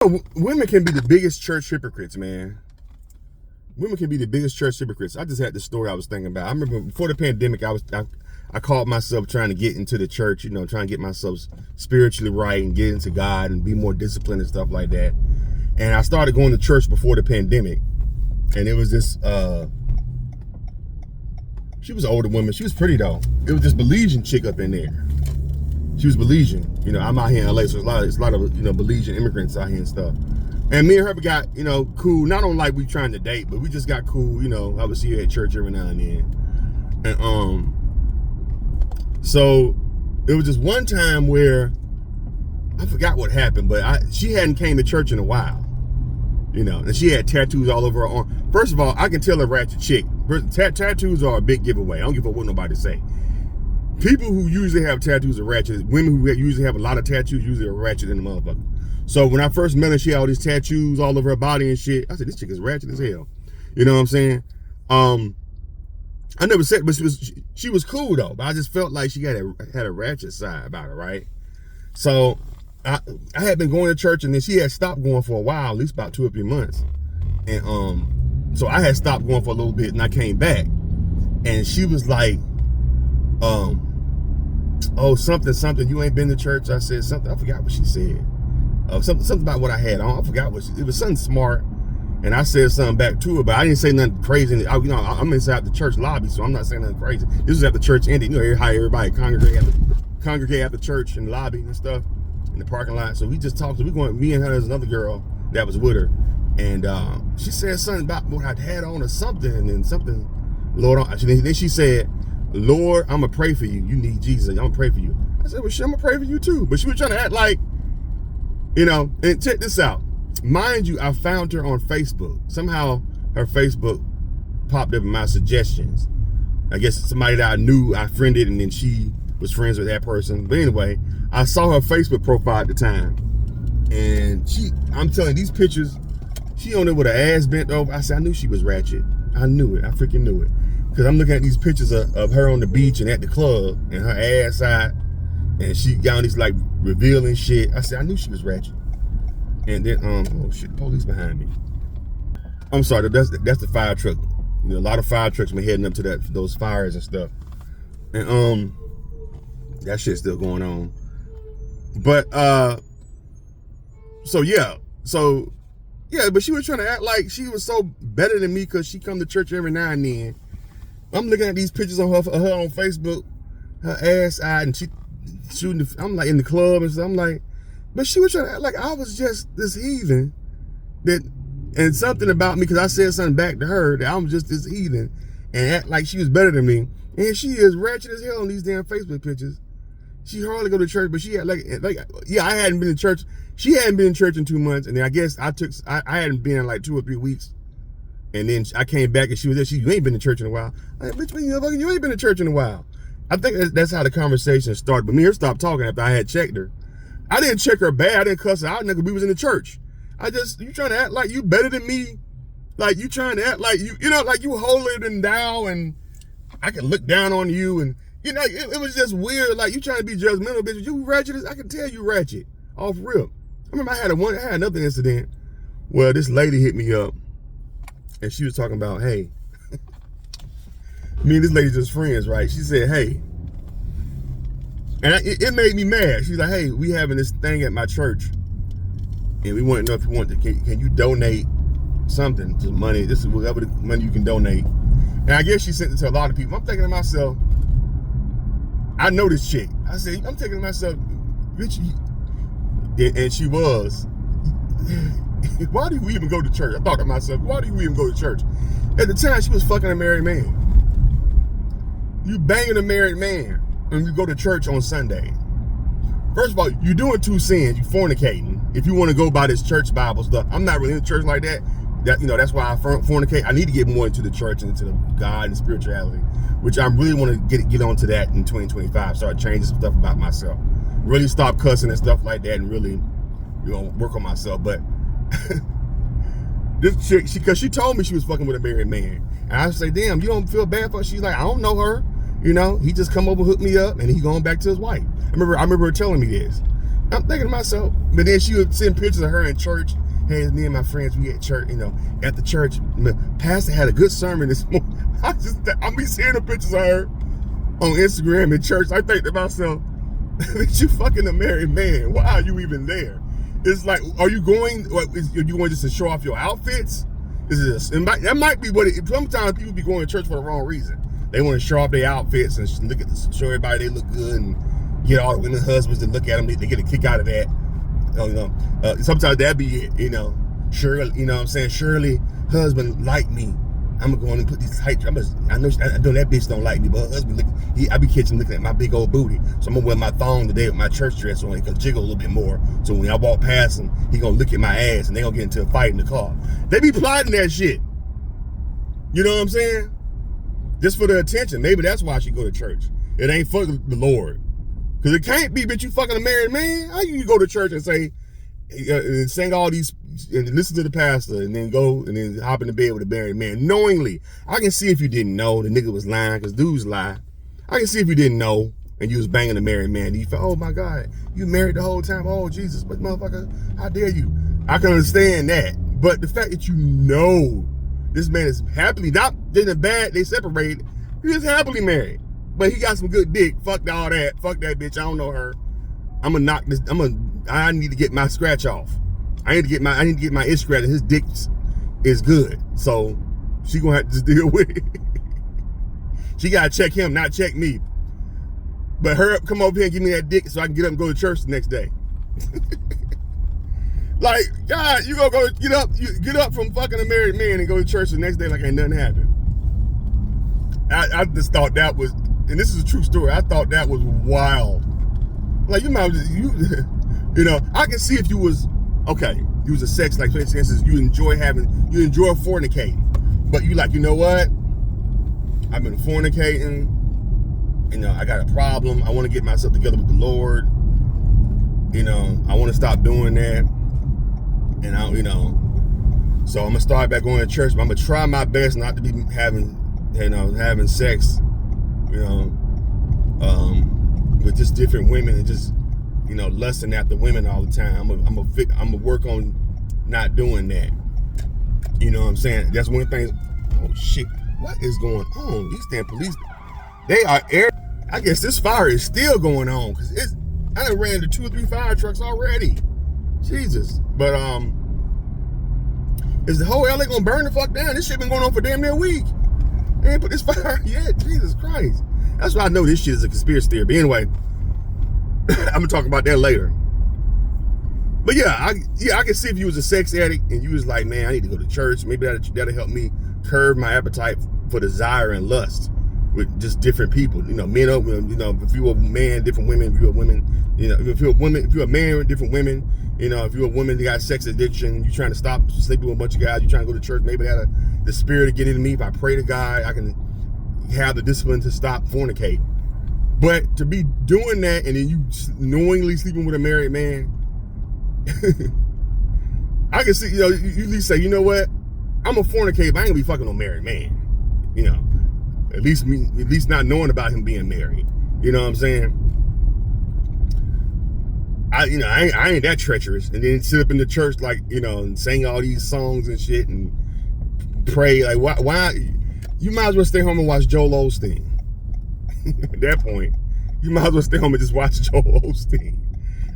Women can be the biggest church hypocrites, man. Women can be the biggest church hypocrites. I just had this story I was thinking about. I remember before the pandemic, I called myself trying to get into the church, trying to get myself spiritually right and get into God and be more disciplined and stuff like that. And I started going to church before the pandemic. And it was this, she was an older woman. She was pretty though. It was this Belizean chick up in there. She was Belizean. I'm out here in LA, so there's a lot of Belizean immigrants out here and stuff. And me and her got, cool. Not on like we trying to date, but we just got cool. I would see her at church every now and then. And so it was just one time where I forgot what happened, but she hadn't came to church in a while. And she had tattoos all over her arm. First of all, I can tell a ratchet chick. Tattoos are a big giveaway. I don't give a fuck what nobody say. People who usually have tattoos are ratchet. Women who usually have a lot of tattoos usually are ratchet in the motherfucker. So when I first met her, she had all these tattoos all over her body and shit. I said, this chick is ratchet as hell. You know what I'm saying? I never said, but she was cool though. But I just felt like she had a ratchet side about her, right? So I had been going to church, and then she had stopped going for a while, at least about 2 or 3 months. And so I had stopped going for a little bit, and I came back, and she was like, oh, something, you ain't been to church. I said something, I forgot what she said. Something about what I had on. I forgot it was something smart. And I said something back to her, but I didn't say nothing crazy. I'm inside the church lobby, so I'm not saying nothing crazy. This is at the church ended. How everybody congregate at the church and lobby and stuff in the parking lot. So we just talked. So me and her, there's another girl that was with her. And she said something about what I had on or something. And then something, Lord, then she said, Lord, I'm going to pray for you. You need Jesus. I'm going to pray for you. I said, well, shit, I'm going to pray for you too. But she was trying to act like, and check this out. Mind you, I found her on Facebook. Somehow her Facebook popped up in my suggestions. I guess somebody that I knew, I friended, and then she was friends with that person. But anyway, I saw her Facebook profile at the time. And I'm telling you, these pictures, she on there with her ass bent over. I said, I knew she was ratchet. I knew it. I freaking knew it. Because I'm looking at these pictures of her on the beach and at the club and her ass out. And she got on these like revealing shit. I said, I knew she was ratchet. And then, oh shit, the police behind me. I'm sorry, that's the fire truck. A lot of fire trucks been heading up to those fires and stuff. And that shit's still going on. But but she was trying to act like she was so better than me because she come to church every now and then. I'm looking at these pictures of her on Facebook, her ass out, and she shooting. I'm like in the club and stuff. I'm like, but she was trying to act like I was just this heathen and something about me because I said something back to her that I'm just this heathen and act like she was better than me. And she is ratchet as hell on these damn Facebook pictures. She hardly go to church, but she had I hadn't been in church. She hadn't been in church in 2 months, and then I guess I hadn't been in like 2 or 3 weeks. And then I came back and she was there. You ain't been to church in a while. I'm like, bitch, you ain't been to church in a while. I think that's how the conversation started. But me and her stopped talking after I had checked her. I didn't check her bad. I didn't cuss her out, nigga. We was in the church. You trying to act like you better than me? Like you trying to act like like you holier than thou, and I can look down on you, and it was just weird. Like you trying to be judgmental, bitch. You ratchet. I can tell you ratchet. Off rip. I remember I had another incident where this lady hit me up, and she was talking about, hey, me and this lady just friends, right? She said, hey. And it made me mad. She's like, hey, we having this thing at my church, and we want to know if you want to, can you donate something to money? This is whatever the money you can donate. And I guess she sent it to a lot of people. I'm thinking to myself, I know this chick. I said, I'm thinking to myself, bitch, and she was, why do we even go to church? I thought to myself, why do we even go to church? At the time, she was fucking a married man. You banging a married man, and you go to church on Sunday. First of all, you're doing 2 sins. You fornicating. If you want to go by this church Bible stuff, I'm not really in the church like that. That's why I fornicate. I need to get more into the church and into the God and spirituality, which I really want to get onto that in 2025. Start changing some stuff about myself. Really stop cussing and stuff like that, and really, work on myself. But this chick, because she told me she was fucking with a married man, and I say, damn, you don't feel bad for her? She's like, I don't know her. He just come over, hook me up, and he going back to his wife. I remember her telling me this. I'm thinking to myself, but then she would send pictures of her in church. Hey, me and my friends, we at church, at the church. The pastor had a good sermon this morning. I'm be seeing the pictures of her on Instagram in church. I think to myself, you fucking a married man. Why are you even there? It's like, are you going, are you going just to show off your outfits? That might be what it, sometimes people be going to church for the wrong reason. They want to show off their outfits and show everybody they look good and get all the women husbands to look at them. They get a kick out of that. Sometimes that be it, Shirley, what I'm saying? Shirley, husband like me. I'm gonna go in and put these tight. I know that bitch don't like me, but her husband, I be catching looking at my big old booty. So I'm gonna wear my thong today with my church dress on. It can jiggle a little bit more. So when I walk past him, he gonna look at my ass and they gonna get into a fight in the car. They be plotting that shit. You know what I'm saying? Just for the attention. Maybe that's why she go to church. It ain't for the Lord. Because it can't be, bitch, you fucking a married man. How you go to church and say, and sing all these, and listen to the pastor, and then go and then hop in the bed with a married man knowingly? I can see if you didn't know the nigga was lying, because dudes lie. I can see if you didn't know and you was banging a married man. You felt, oh my God, you married the whole time. Oh Jesus, but motherfucker, how dare you? I can understand that. But the fact that you know this man is happily, not in a bad, they separated, he is happily married. But he got some good dick. Fuck all that. Fuck that bitch. I don't know her. I'm gonna knock this. I need to get my scratch off. I need to get my itch scratch. His dick is good. So she gonna have to just deal with it. She gotta check him, not check me. But hurry up, come over here and give me that dick so I can get up and go to church the next day. Like, God, you gonna get up from fucking a married man and go to church the next day like ain't nothing happened. I just thought that was, and this is a true story, I thought that was wild. Like, you might just, I can see if you was, okay, you was a sex, like for instance, you enjoy fornicating. But you like, you know what? I've been fornicating. I got a problem. I want to get myself together with the Lord. I want to stop doing that. And so I'm gonna start back going to church, but I'm gonna try my best not to be having sex, with just different women and just, lusting after women all the time. I'm gonna work on not doing that. You know what I'm saying? That's one thing. Oh shit, what is going on? These damn police, they are I guess this fire is still going on, because I done ran into 2 or 3 fire trucks already. Jesus. But is the whole LA gonna burn the fuck down? This shit been going on for damn near a week. They ain't put this fire yet. Jesus Christ. That's why I know this shit is a conspiracy theory. But anyway, I'm gonna talk about that later. But yeah, I can see if you was a sex addict and you was like, man, I need to go to church. Maybe that'll help me curb my appetite for desire and lust with just different people. Men, if you're a man, different women. If you're a woman, if you're a man with different women. If you're a woman that got sex addiction, you're trying to stop sleeping with a bunch of guys, you're trying to go to church, maybe the spirit to get into me. If I pray to God, I can have the discipline to stop fornicating. But to be doing that and then you knowingly sleeping with a married man, I can see, you at least say, you know what? I'm a fornicate, but I ain't gonna be fucking no married man. At least not knowing about him being married. You know what I'm saying? I ain't that treacherous, and then sit up in the church and sing all these songs and shit and pray. Like, why? You might as well stay home and watch Joel Osteen. At that point, you might as well stay home and just watch Joel Osteen.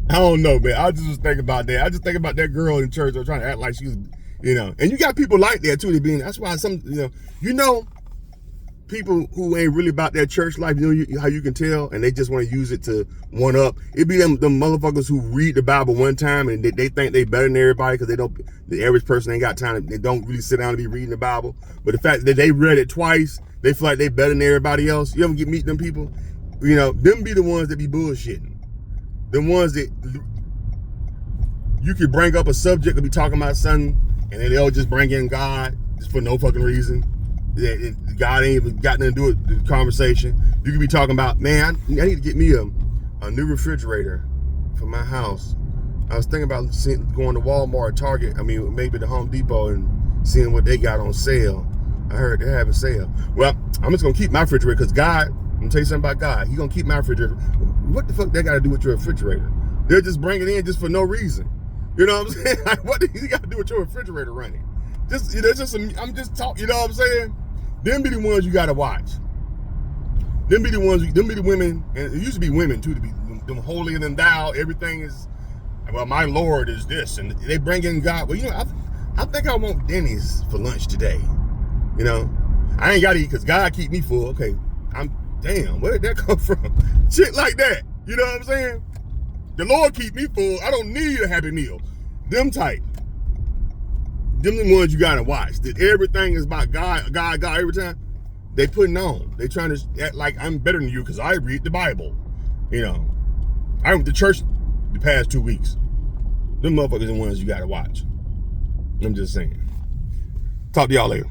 I don't know, man. I just was thinking about that. I just think about that girl in church trying to act like she was, and you got people like that too. That's why people who ain't really about that church life, how you can tell, and they just want to use it to one up. It be them motherfuckers who read the Bible one time and they think they better than everybody because the average person ain't got time. They don't really sit down and be reading the Bible. But the fact that they read it twice, they feel like they better than everybody else. You ever meet them people? Them be the ones that be bullshitting. The ones that you could bring up a subject and be talking about something, and then they'll just bring in God just for no fucking reason. God ain't even got nothing to do with the conversation. You could be talking about, man, I need to get me a new refrigerator for my house. I was thinking about going to Walmart, Target, maybe the Home Depot and seeing what they got on sale. I heard they're having sale. Well, I'm just gonna keep my refrigerator because God, I'm gonna tell you something about God. He's gonna keep my refrigerator. What the fuck that got to do with your refrigerator? They'll just bring it in just for no reason. You know what I'm saying? Like, what do you got to do with your refrigerator running? Just, you know, I'm just talking, you know what I'm saying? Them be the ones you got to watch. Them be the women, and it used to be women too, to be them holier than thou. Everything is, well, my Lord is this, and they bring in God. Well, you know, I think I want Denny's for lunch today. You know, I ain't got to eat because God keep me full. Okay, damn, where did that come from? Shit like that. You know what I'm saying? The Lord keep me full. I don't need a Happy Meal. Them type. Them the ones you gotta watch. That everything is about God every time. They putting on. They trying to act like I'm better than you because I read the Bible. You know, I went to church the past 2 weeks. Them motherfuckers are the ones you gotta watch. I'm just saying. Talk to y'all later.